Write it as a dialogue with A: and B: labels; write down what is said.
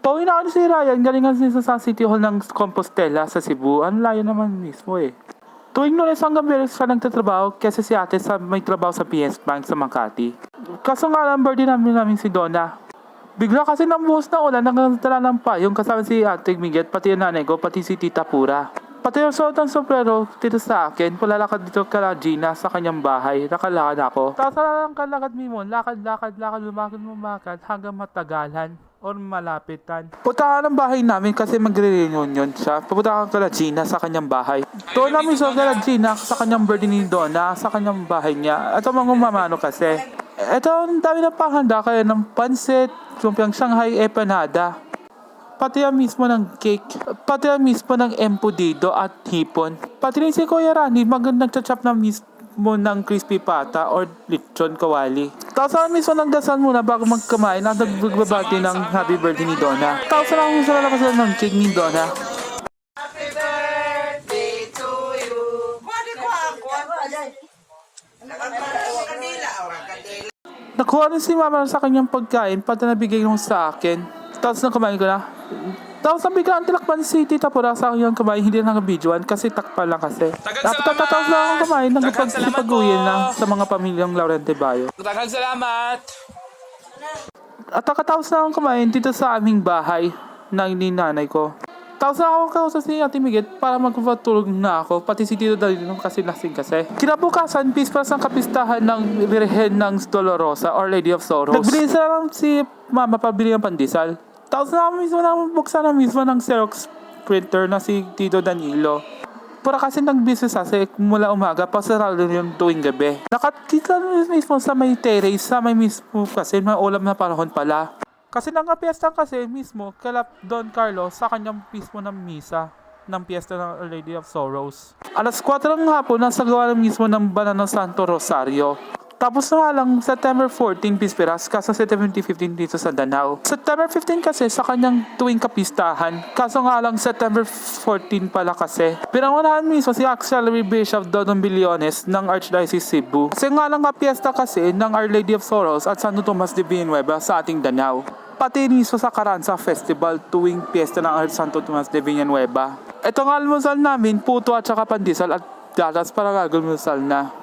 A: Pauwi na ako si Ryan, galingan siya sa City Hall ng Compostela sa Cebu. Ang layo naman mismo eh. Tuwing Lunes hanggang Biyernes siya nagtatrabaho kasi si ate may trabaho sa PS Bank sa Makati. Kaso nga lang birthday namin si Donna. Bigla kasi nambuhos na ulan, nagdala ng payong kasama si ate Miguel, pati yung nanay ko, pati si Tita Pura. Pati yung suot ng sombrero dito sa akin, palalakad dito kala Gina sa kanyang bahay, nakalakad ako. Tapos lang kalakad mo, lakad, lumakad hanggang matagalan or malapitan. Punta ng bahay namin kasi magre-reunion siya. Pupunta ka kala Gina sa kanyang bahay. Doon namin sa kala Gina sa kanyang birthday ni Donna, sa kanyang bahay niya. Ito mga mamano kasi. Ito ang dami na pahanda kaya ng pansit, lumpiang Shanghai empanada. Pati ang mismo ng cake, pati ang mismo ng empudido at hipon. Pati rin si Kuya Rani, nagcha-chop na mismo ng crispy pata or lechon kawali. Tapos ang mismo nagdasal muna bago magkamain at nagbabati ng happy birthday ni Donna. Tapos ang mismo nalakasan ng cake ni Donna.
B: Happy birthday to you. Pwede ko ako.
A: Nakuha rin si Mama sa kanyang pagkain, pati nabigay nung sa akin. Tapos nang kumain ko na. Tapos ang biglaan tilakpan si Tita Pura sa kanyang kumain, hindi na naka-videoan kasi takpa lang kasi. Dapat tatapos na akong kumain, nagpag-uyin na sa mga pamilyang Laurente Bayo.
C: Daghang salamat!
A: At nakatapos na akong kumain dito sa aming bahay na nanay ko. Tapos na ako kausap si Ate Miguel para magpapatulog na ako, pati si Tito Dalino kasi lasing kasi. Kinabukasan, pispas ang kapistahan ng Birhen ng Dolorosa or Lady of Sorrows. Nagbili sila lang si Mama pabili ng pandesal. Tapos na mismo nang buksan na mismo ng Xerox printer na si Tito Danilo. Para kasi nag-business kasi mula umaga pa sarado yung tuwing gabi. Nakakita mismo sa may terrace, sa may mismo kasi may ulam na panahon pala. Kasi nang-piesta kasi mismo kala Don Carlos sa kanyang mismo ng misa ng piyesta ng Our Lady of Sorrows. Alas 4 ng hapon, nasa gawa mismo ng Banana Santo Rosario. Tapos na nga lang September 14 Pisperas, kaso September 15 dito sa Danao. September 15 kasi sa kanyang tuwing kapistahan, kaso nga lang September 14 pala kasi. Pinangunahan mismo si Auxiliary Bishop Dodon Billones ng Archdiocese Cebu. Kasi nga lang kapiesta kasi ng Our Lady of Sorrows at Santo Tomas de Villanueva sa ating Danao. Pati mismo sa Carranza Festival tuwing piyesta ng Santo Tomas de Villanueva. Ito nga almusal namin, puto at saka pandesal at gatas para gagulmusal na.